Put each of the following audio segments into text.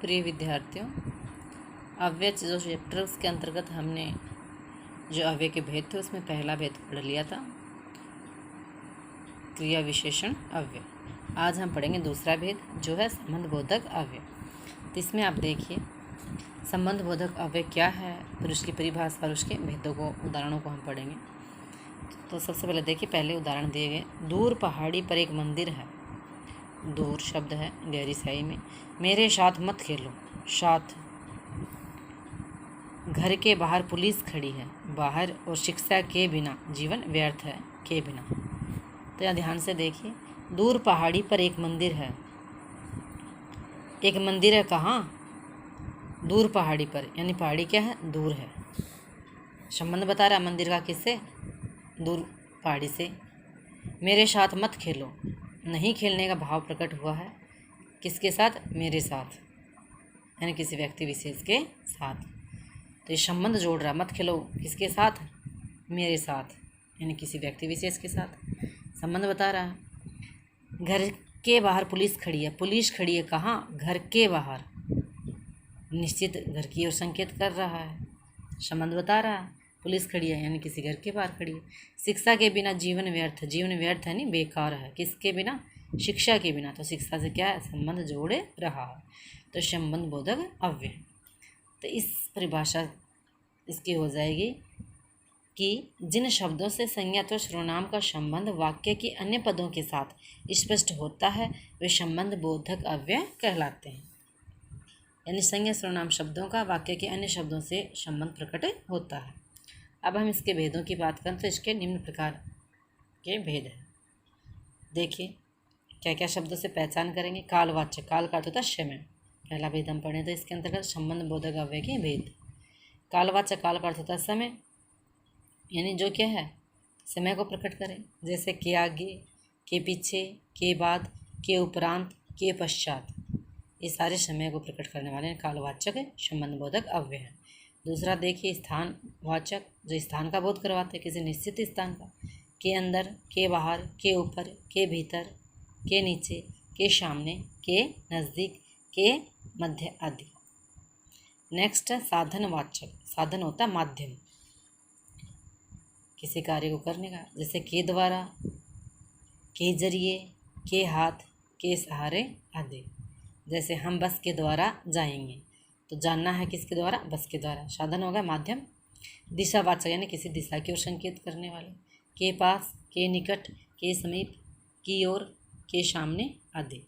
प्रिय विद्यार्थियों, अव्यय जो चैप्टर उसके अंतर्गत हमने जो अव्यय के भेद थे उसमें पहला भेद पढ़ लिया था, क्रिया विशेषण अव्यय। आज हम पढ़ेंगे दूसरा भेद जो है संबंध बोधक अव्यय। तो इसमें आप देखिए संबंध बोधक अव्यय क्या है, फिर उसकी परिभाषा और उसके भेदों को उदाहरणों को हम पढ़ेंगे। तो सबसे पहले देखिए, पहले उदाहरण दिए गए। दूर पहाड़ी पर एक मंदिर है। दूर शब्द है गहरी साई में। मेरे साथ मत खेलो। साथ। घर के बाहर पुलिस खड़ी है। बाहर। और शिक्षा के बिना जीवन व्यर्थ है। के बिना। तो यहाँ ध्यान से देखिए, दूर पहाड़ी पर एक मंदिर है। एक मंदिर है कहाँ? दूर पहाड़ी पर, यानी पहाड़ी क्या है? दूर है। संबंध बता रहा मंदिर का किससे? दूर पहाड़ी से। मेरे साथ मत खेलो, नहीं खेलने का भाव प्रकट हुआ है किसके साथ? मेरे साथ, यानी किसी व्यक्ति विशेष के साथ। तो ये संबंध जोड़ रहा, मत खेलो किसके साथ? मेरे साथ, यानी किसी व्यक्ति विशेष के साथ संबंध बता रहा है। घर के बाहर पुलिस खड़ी है। पुलिस खड़ी है कहाँ? घर के बाहर। निश्चित घर की ओर संकेत कर रहा है, संबंध बता रहा है। पुलिस खड़ी है यानी किसी घर के बाहर खड़ी है। शिक्षा के बिना जीवन व्यर्थ। जीवन व्यर्थ है नहीं, बेकार है। किसके बिना? शिक्षा के बिना। तो शिक्षा से क्या है? संबंध जोड़े रहा है। तो संबंध बोधक अव्यय। तो इस परिभाषा इसकी हो जाएगी कि जिन शब्दों से संज्ञा तो सर्वनाम का संबंध वाक्य के अन्य पदों के साथ स्पष्ट होता है वे संबंध बोधक अव्यय कहलाते हैं। यानी संज्ञा सर्वनाम शब्दों का वाक्य के अन्य शब्दों से संबंध प्रकट होता है। अब हम इसके भेदों की बात करें तो इसके निम्न प्रकार के भेद हैं। देखिए क्या क्या शब्दों से पहचान करेंगे। कालवाचक। काल का अर्थ होता है समय। पहला भेद हम पढ़ें तो इसके अंतर्गत संबंध बोधक अव्यय के भेद। कालवाचक। काल का अर्थ होता है समय, यानी जो क्या है? समय को प्रकट करें। जैसे के आगे, के पीछे, के बाद, के उपरांत, के पश्चात, ये सारे समय को प्रकट करने वाले कालवाचक संबंध बोधक अव्यय है। दूसरा देखिए स्थानवाचक, जो स्थान का बोध करवाते हैं, किसी निश्चित स्थान का। के अंदर, के बाहर, के ऊपर, के भीतर, के नीचे, के सामने, के नज़दीक, के मध्य आदि। नेक्स्ट है साधनवाचक। साधन होता है माध्यम किसी कार्य को करने का। जैसे के द्वारा, के जरिए, के हाथ, के सहारे आदि। जैसे हम बस के द्वारा जाएंगे, तो जानना है किसके द्वारा? बस के द्वारा। साधन होगा माध्यम। दिशावाचक यानी किसी दिशा की ओर संकेत करने वाले। के पास, के निकट, के समीप, की ओर, के सामने आदि।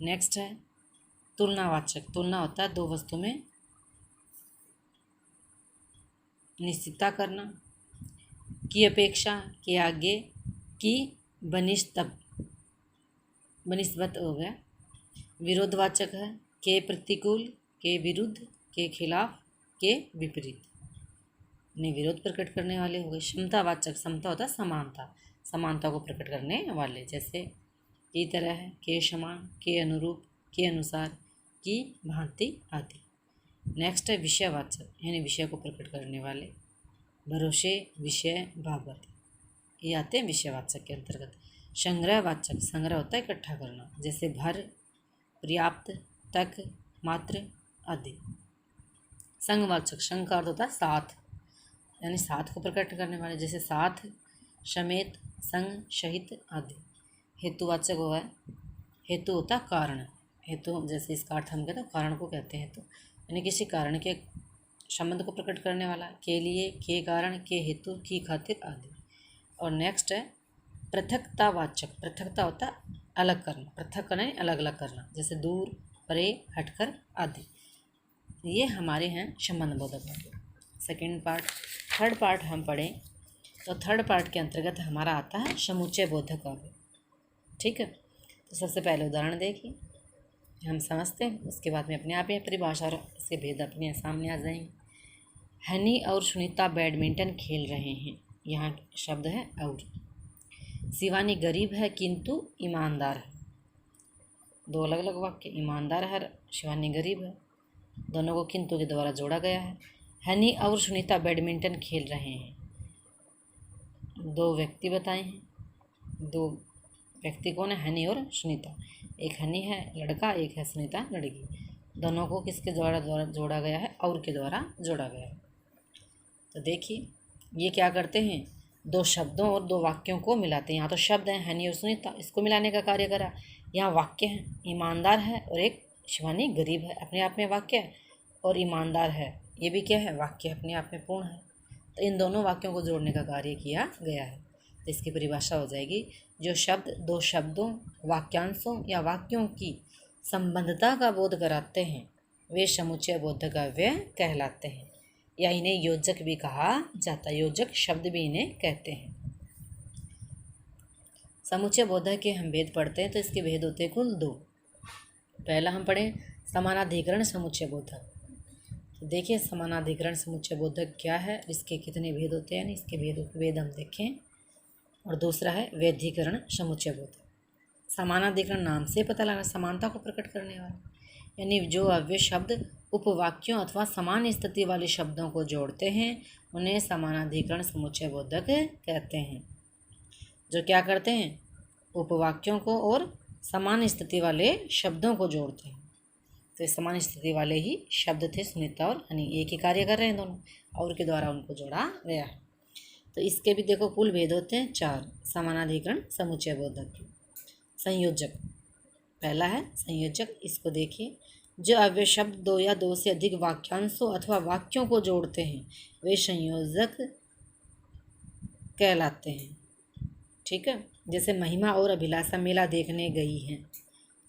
नेक्स्ट है तुलनावाचक। तुलना होता है दो वस्तु में निश्चितता करना। की अपेक्षा, के आगे, की बनिस्बत हो गया। विरोधवाचक है। के प्रतिकूल, के विरुद्ध, के खिलाफ, के विपरीत, ने विरोध प्रकट करने वाले हो गए। समतावाचक। समता होता है समानता, समानता को प्रकट करने वाले। जैसे की तरह है, के समान, के अनुरूप, के अनुसार, की भांति आदि। नेक्स्ट है विषयवाचक, यानी विषय को प्रकट करने वाले। भरोसे, विषय, बाबत, ये आते हैं विषयवाचक के अंतर्गत। संग्रहवाचक। संग्रह होता है इकट्ठा करना। जैसे भर, पर्याप्त, तक, मात्र आदि। संघवाचक। संघ का अर्थ होता है साथ, यानी साथ को प्रकट करने वाले। जैसे साथ, समेत, संग, सहित आदि। हेतुवाचक हुआ है। हेतु होता है कारण। हेतु जैसे इसका अर्थ हम कहते हैं कारण को कहते हैं। हेतु यानी किसी कारण के संबंध को प्रकट करने वाला। के लिए, के कारण, के हेतु, की खातिर आदि। और नेक्स्ट है पृथकतावाचक। पृथकता होता है अलग करना। पृथक करना यानी अलग अलग करना। जैसे दूर, परे, हटकर आदि। ये हमारे हैं संबंध बोधक अव्यय। Second part. थर्ड पार्ट हम पढ़ें तो थर्ड पार्ट के अंतर्गत हमारा आता है समुच्चय बोधक अव्यय। ठीक है, तो सबसे पहले उदाहरण देखिए, हम समझते हैं, उसके बाद में अपने आप ही परिभाषा और इसके भेद अपने सामने आ जाएंगे। हनी और सुनीता बैडमिंटन खेल रहे हैं। यहाँ शब्द है और। शिवानी गरीब है किंतु ईमानदार है। दो अलग अलग वाक्य। ईमानदार है, शिवानी गरीब है, दोनों को किंतु के द्वारा जोड़ा गया है। हनी और सुनीता बैडमिंटन खेल रहे हैं। दो व्यक्ति बताए हैं। दो व्यक्ति कौन है? हनी और सुनीता। एक हनी है लड़का, एक है सुनीता लड़की। दोनों को किसके द्वारा जोड़ा गया है? और के द्वारा जोड़ा गया है। तो देखिए ये क्या करते हैं, दो शब्दों और दो वाक्यों को मिलाते हैं। यहाँ तो शब्द हैं हनी और सुनीता, इसको मिलाने का कार्य करा। यहाँ वाक्य है, ईमानदार है और एक शिवानी गरीब है, अपने आप में वाक्य है। और ईमानदार है, ये भी क्या है? वाक्य अपने आप में पूर्ण है। तो इन दोनों वाक्यों को जोड़ने का कार्य किया गया है। तो इसकी परिभाषा हो जाएगी, जो शब्द दो शब्दों, वाक्यांशों या वाक्यों की संबंधता का बोध कराते हैं वे समुच्चय बोधकाव्य कहलाते हैं, या इन्हें योजक भी कहा जाता है। योजक शब्द भी इन्हें कहते हैं। समुच्चय बोधक के हम भेद पढ़ते हैं तो इसके भेद होते हैं कुल दो। पहला हम पढ़ें समानाधिकरण समुच्चय बोधक। तो देखिए समानाधिकरण समुच्चय बोधक क्या है, इसके कितने भेद होते हैं, इसके भेद हम देखें। और दूसरा है वैधिकरण समुच्चय बोधक। समानाधिकरण नाम से पता लगा, समानता को प्रकट करने वाला, यानी जो अव्यय शब्द उपवाक्यों अथवा समान स्थिति वाले शब्दों को जोड़ते हैं उन्हें समानाधिकरण समुच्चय बोधक कहते हैं। जो क्या करते हैं, उपवाक्यों को और समान स्थिति वाले शब्दों को जोड़ते हैं। तो समान स्थिति वाले ही शब्द थे सुनीता और हनी, एक ही कार्य कर रहे हैं दोनों, और के द्वारा उनको जोड़ा गया है। तो इसके भी देखो कुल भेद होते हैं 4 समानाधिकरण समुच्चय बोधक के। संयोजक, पहला है संयोजक, इसको देखिए, जो अव्यय शब्द दो या दो से अधिक वाक्यांशों अथवा वाक्यों को जोड़ते हैं वे संयोजक कहलाते हैं। ठीक है, जैसे महिमा और अभिलाषा मेला देखने गई हैं।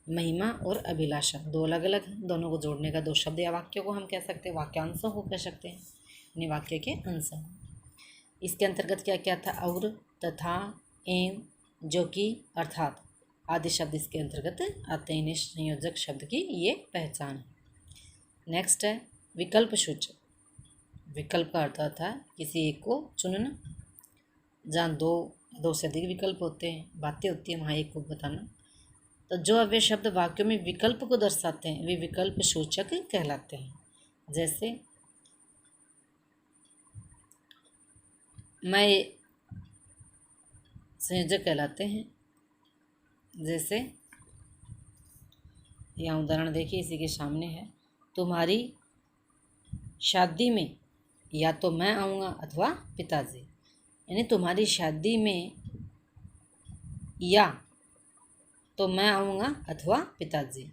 महिमा और अभिलाषा दो अलग अलग हैं, दोनों को जोड़ने का दो शब्द या वाक्यों को हम कह सकते हैं, वाक्यांशों को कह सकते हैं, यानी वाक्य के अंश। इसके अंतर्गत क्या क्या था? और, तथा, एवं, जो कि, अर्थात आदि शब्द इसके अंतर्गत आते हैं। इन्हें संयोजक शब्द की ये पहचान है। नेक्स्ट है विकल्प सूचक। विकल्प का अर्थ था किसी एक को चुनना। जहाँ दो से अधिक विकल्प होते हैं, बातें होती हैं, वहाँ एक को बताना। तो जो अव्यय शब्द वाक्यों में विकल्प को दर्शाते हैं वे विकल्प सूचक कहलाते हैं। जैसे मैं संयोजक कहलाते हैं। जैसे यहाँ उदाहरण देखिए, इसी के सामने है, तुम्हारी शादी में या तो मैं आऊँगा अथवा पिताजी, यानी तुम्हारी शादी में या तो मैं आऊँगा अथवा पिताजी,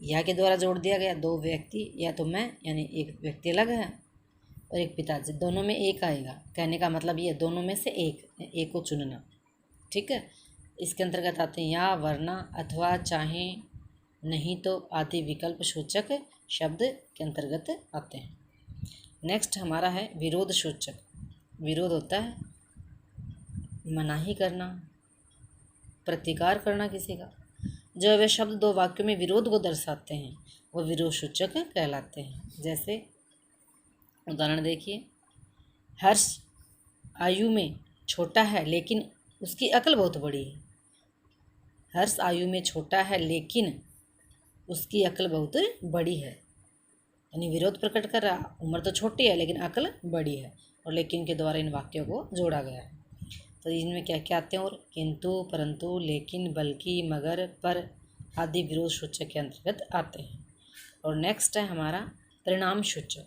या के द्वारा जोड़ दिया गया। दो व्यक्ति, या तो मैं यानी एक व्यक्ति अलग है और एक पिताजी, दोनों में एक आएगा। कहने का मतलब ये दोनों में से एक को चुनना। ठीक है, इसके अंतर्गत आते हैं या, वरना, अथवा, चाहे, नहीं तो आदि विकल्प सूचक शब्द के अंतर्गत आते हैं। नेक्स्ट हमारा है विरोध सूचक। विरोध होता है मनाही करना, प्रतिकार करना किसी का। जो वे शब्द दो वाक्यों में विरोध को दर्शाते हैं वो विरोध सूचक कहलाते हैं। जैसे उदाहरण देखिए, हर्ष आयु में छोटा है लेकिन उसकी अकल बहुत बड़ी है। हर्ष आयु में छोटा है लेकिन उसकी अकल बहुत बड़ी है, यानी विरोध प्रकट कर रहा, उम्र तो छोटी है लेकिन अकल बड़ी है। और लेकिन के द्वारा इन वाक्यों को जोड़ा गया है। तो इनमें क्या क्या आते हैं? और, किंतु, परंतु, लेकिन, बल्कि, मगर, पर आदि विरोध सूचक के अंतर्गत आते हैं। और नेक्स्ट है हमारा परिणाम सूचक।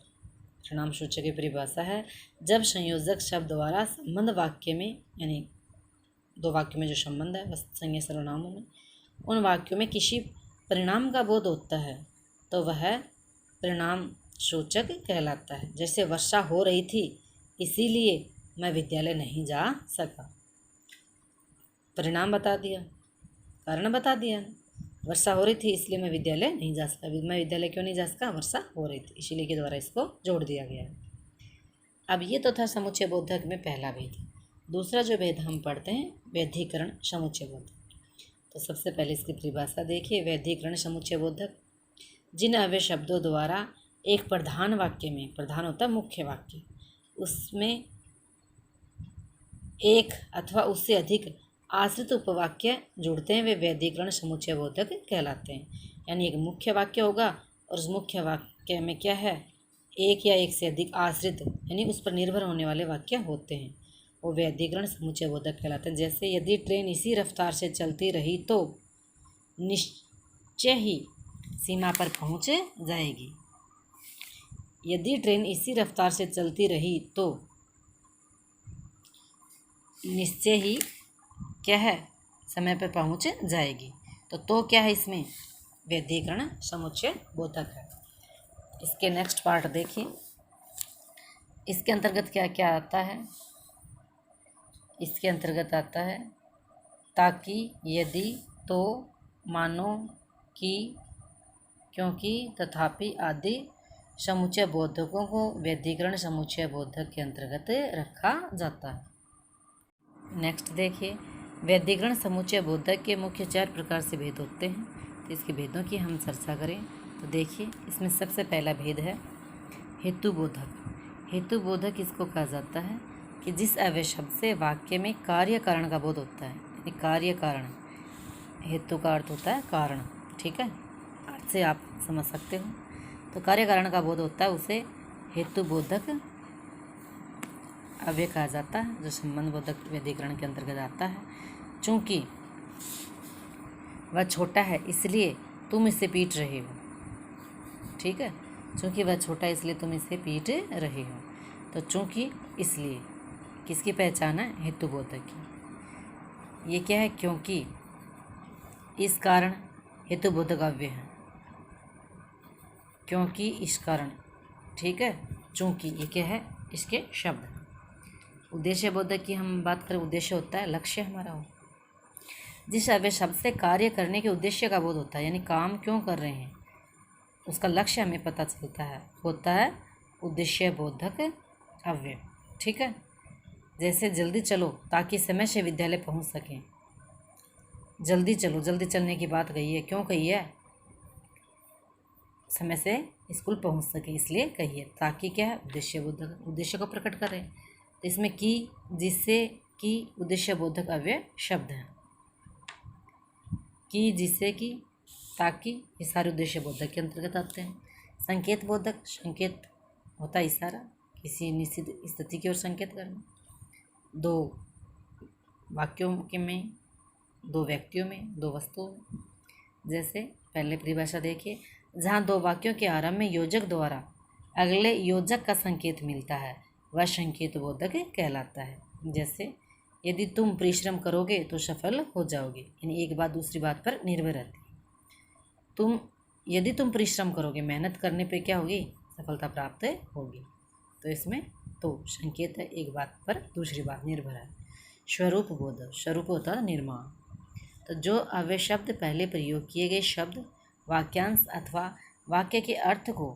परिणाम सूचक की परिभाषा है, जब संयोजक शब्द द्वारा संबंध वाक्य में, यानी दो वाक्यों में जो संबंध है संज्ञा सर्वनामों में, उन वाक्यों में किसी परिणाम का बोध होता है तो वह परिणाम सूचक कहलाता है। जैसे वर्षा हो रही थी इसीलिए मैं विद्यालय नहीं जा सका, परिणाम बता दिया, कारण बता दिया। वर्षा हो रही थी इसलिए मैं विद्यालय नहीं जा सका। मैं विद्यालय क्यों नहीं जा सका? वर्षा हो रही थी, इसीलिए के द्वारा इसको जोड़ दिया गया है। अब ये तो था समुच्चय बोधक में पहला भेद। दूसरा जो भेद हम पढ़ते हैं वैधिकरण समुच्चय बोधक। तो सबसे पहले इसकी परिभाषा देखिए। वैधिकरण समुच्चय बोधक, जिन अव्यय शब्दों द्वारा एक प्रधान वाक्य में, प्रधान होता है मुख्य वाक्य, उसमें एक अथवा उससे अधिक आश्रित उपवाक्य जुड़ते हैं वे वैधिकरण समुच्चय बोधक कहलाते हैं। यानी एक मुख्य वाक्य होगा और उस मुख्य वाक्य में क्या है, एक या एक से अधिक आश्रित यानी उस पर निर्भर होने वाले वाक्य होते हैं, वो वैधिकरण समुच्चय बोधक कहलाते हैं। जैसे यदि ट्रेन इसी रफ्तार से चलती रही तो निश्चय ही सीमा पर पहुंच जाएगी। यदि ट्रेन इसी रफ्तार से चलती रही तो निश्चय ही क्या है, समय पर पहुंच जाएगी। तो क्या है इसमें, व्यधिकरण समुच्चय बोधक है। इसके नेक्स्ट पार्ट देखिए, इसके अंतर्गत क्या क्या आता है। इसके अंतर्गत आता है ताकि, यदि, तो, मानो, कि, क्योंकि, तथापि आदि समुच्चय बोधकों को व्यधिकरण समुच्चय बोधक के अंतर्गत रखा जाता है। नेक्स्ट देखिए, व्यधिकरण समुच्चय बोधक के मुख्य 4 प्रकार से भेद होते हैं। तो इसके भेदों की हम चर्चा करें तो देखिए, इसमें सबसे पहला भेद है हेतु बोधक। हेतु बोधक इसको कहा जाता है कि जिस अव्यय शब्द से वाक्य में कार्य कारण का बोध होता है, यानी कार्य कारण, हेतु का अर्थ होता है कारण, ठीक है, अर्थ से आप समझ सकते हो। तो कार्य कारण का बोध होता है उसे हेतु बोधक अव्यय कहा जाता है, जो संबंध बोधक व्यधिकरण के अंतर्गत आता है। चूँकि वह छोटा है इसलिए तुम इसे पीट रहे हो, ठीक है, चूँकि वह छोटा है इसलिए तुम इसे पीट रहे हो। तो चूँकि, इसलिए किसकी पहचान है, हेतु बोधक की। ये क्या है, क्योंकि, इस कारण, हेतु बोधक अव्यय है, क्योंकि, इस कारण, ठीक है, चूँकि, ये क्या है, इसके शब्द। उद्देश्य बोधक की हम बात करें, उद्देश्य होता है लक्ष्य हमारा हो। जिस अव्यय शब्द से कार्य करने के उद्देश्य का बोध होता है, यानी काम क्यों कर रहे हैं उसका लक्ष्य हमें पता चलता है, होता है उद्देश्य बोधक अव्यय, ठीक है। जैसे जल्दी चलो ताकि समय से विद्यालय पहुंच सकें। जल्दी चलो, जल्दी चलने की बात कही है, क्यों कही है, समय से स्कूल पहुंच सके इसलिए कही है। ताकि क्या है, उद्देश्य बोधक, उद्देश्य को प्रकट कर रहे हैं। तो इसमें की, जिससे, की उद्देश्य बोधक अव्यय शब्द हैं। की, जिससे, की, ताकि, ये सारे उद्देश्य बोधक के अंतर्गत आते हैं। संकेत बोधक, संकेत होता है इशारा, किसी निश्चित स्थिति की ओर संकेत करना। 2 वाक्यों के में, 2 व्यक्तियों में, 2 वस्तुओं में। जैसे पहले परिभाषा देखिए, जहाँ 2 वाक्यों के आरंभ में योजक द्वारा अगले योजक का संकेत मिलता है वह संकेत बोधक कहलाता है। जैसे यदि तुम परिश्रम करोगे तो सफल हो जाओगे, यानी एक बात दूसरी बात पर निर्भर रहती है। यदि तुम परिश्रम करोगे, मेहनत करने पे क्या होगी, सफलता प्राप्त होगी। तो इसमें तो संकेत है, एक बात पर दूसरी बात निर्भर है। स्वरूप बोधक, स्वरूप होता है निर्माण। तो जो अव्यय शब्द पहले प्रयोग किए गए शब्द, वाक्यांश अथवा वाक्य के अर्थ को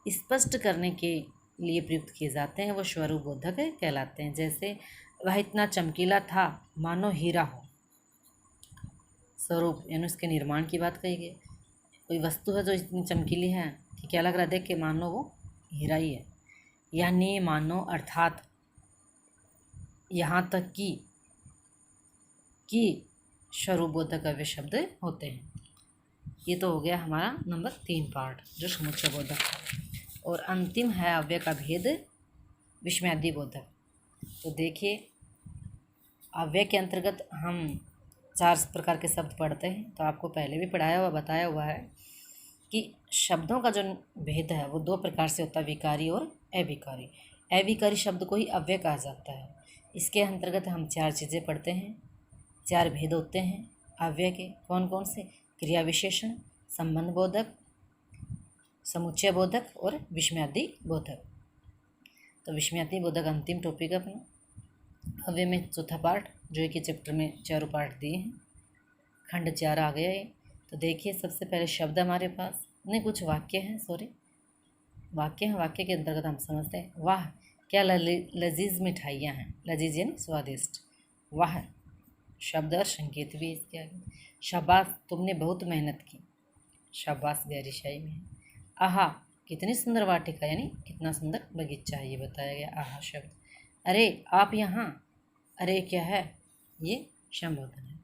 स्पष्ट करने के लिए प्रयुक्त किए जाते हैं वो स्वरूप बोधक कहलाते हैं। जैसे वह इतना चमकीला था मानो हीरा हो, स्वरूप यानी उसके निर्माण की बात कही गई। कोई वस्तु है जो इतनी चमकीली है कि क्या लग रहा है देख के मानो वो हीरा ही है, यानी मानो अर्थात यहाँ तक कि स्वरूप बोधक अव्यय शब्द होते हैं। ये तो हो गया हमारा नंबर 3 पार्ट जो समुच्चय बोधक है। और अंतिम है अव्यय का भेद, विस्मयादि बोधक। तो देखिए, अव्यय के अंतर्गत हम 4 प्रकार के शब्द पढ़ते हैं। तो आपको पहले भी पढ़ाया हुआ बताया हुआ है कि शब्दों का जो भेद है वो 2 प्रकार से होता है, विकारी और अविकारी। अविकारी शब्द को ही अव्यय कहा जाता है। इसके अंतर्गत हम 4 चीज़ें पढ़ते हैं, 4 भेद होते हैं अव्यय के। कौन कौन से, क्रिया विशेषण, संबंध बोधक, समुच्चय बोधक और विस्मयादि बोधक। तो विस्मयादि बोधक अंतिम टॉपिक है अपना। अव्यय में चौथा पार्ट, जो एक ही चैप्टर में 4 पार्ट दिए हैं, खंड 4 आ गया है। तो देखिए, सबसे पहले शब्द हमारे पास नहीं, कुछ वाक्य हैं, सॉरी वाक्य हैं। वाक्य के अंतर्गत हम समझते हैं, वाह क्या लजीज मिठाइयाँ हैं। लजीज यानी स्वादिष्ट, वाह शब्द और संकेत भी इसके आगे। शाबाश तुमने बहुत मेहनत की, शाबाश गहरी शाही में है। आहा कितनी सुंदर वाटिका, यानी कितना सुंदर बगीचा है, ये बताया गया आहा शब्द। अरे आप यहाँ, अरे क्या है, ये संबोधन है।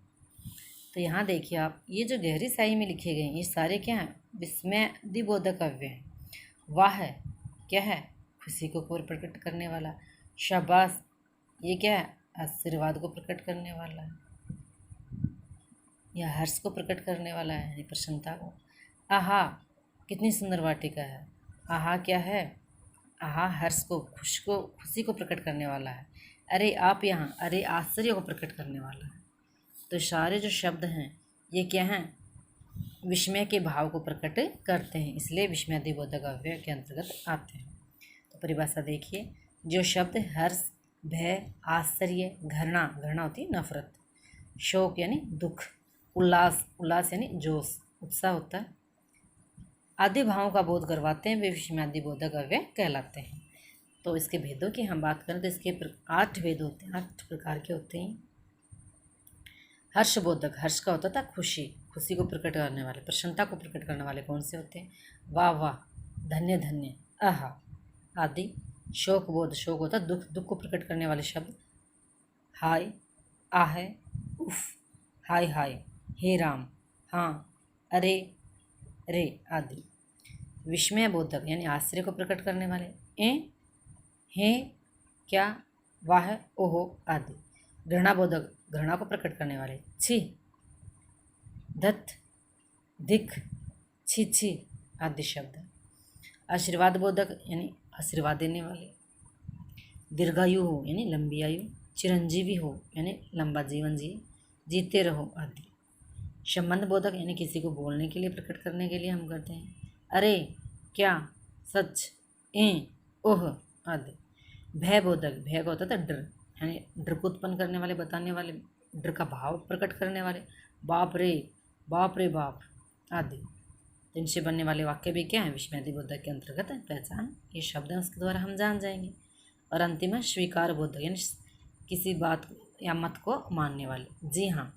तो यहाँ देखिए आप, ये जो गहरी शाही में लिखे गए ये सारे क्या हैं, विस्मयादि बोधक अव्यय हैं। वाह है क्या है, खुशी को प्रकट करने वाला। शाबाश ये क्या है, आशीर्वाद को प्रकट करने वाला है। यह हर्ष को प्रकट करने वाला है, यानी प्रसन्नता को। आहा, कितनी सुंदर वाटिका है। आहा क्या है? आहा हर्ष को, खुशी को प्रकट करने वाला है। अरे आप यहाँ, अरे आश्चर्य को प्रकट करने वाला है। तो सारे जो शब्द हैं ये क्या हैं? विस्मय के भाव को प्रकट करते हैं, इसलिए विस्मयादिबोधक अव्यय के अंतर्गत आते हैं। तो परिभाषा देखिए, जो शब्द हर्ष, भय, आश्चर्य, घृणा, घृणा होती है नफरत, शोक यानी दुख, उल्लास, उल्लास यानी जोश, उत्साह होता है, आदि भावों का बोध करवाते हैं, वे विस्मयादिबोधक अव्यय कहलाते हैं। तो इसके भेदों की हम बात करें तो इसके 8 भेद होते हैं, 8 प्रकार के होते हैं। हर्षबोधक, हर्ष का होता था खुशी, खुशी को प्रकट करने वाले, प्रसन्नता को प्रकट करने वाले कौन से होते हैं? वाह वाह, धन्य धन्य, आहा आदि। शोकबोध, शोक होता दुख, दुख को प्रकट करने वाले शब्द, हाय, आहे, उफ, हाय हाय, हे राम, हाँ, अरे रे आदि। विस्मय बोधक यानी आश्चर्य को प्रकट करने वाले, ए, हे, क्या, वाह, ओहो आदि। घृणा बोधक, घृणा को प्रकट करने वाले, छी, धत, धिक, छी छी आदि शब्द। आशीर्वाद बोधक यानी आशीर्वाद देने वाले। दीर्घायु हो यानी लंबी आयु, चिरंजीवी हो यानी लंबा जीवन जिए, जीते रहो आदि। संबंध बोधक यानी किसी को बोलने के लिए, प्रकट करने के लिए हम करते हैं, अरे, क्या, सच, ओह आदि। भय बोधक, भय का होता था डर, यानी डर को उत्पन्न करने वाले, बताने वाले, डर का भाव प्रकट करने वाले, बाप रे, बाप रे बाप आदि। तो इनसे बनने वाले वाक्य भी क्या है? विस्मयादिबोधक के अंतर्गत है। पहचान ये शब्द है, उसके द्वारा हम जान जाएंगे। और अंतिम है स्वीकार बोधक, यानी किसी बात या मत को मानने वाले, जी हाँ,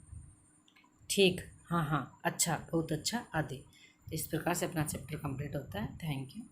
ठीक, हाँ हाँ, अच्छा, बहुत अच्छा आदि। तो इस प्रकार से अपना चैप्टर कंप्लीट होता है। Thank you.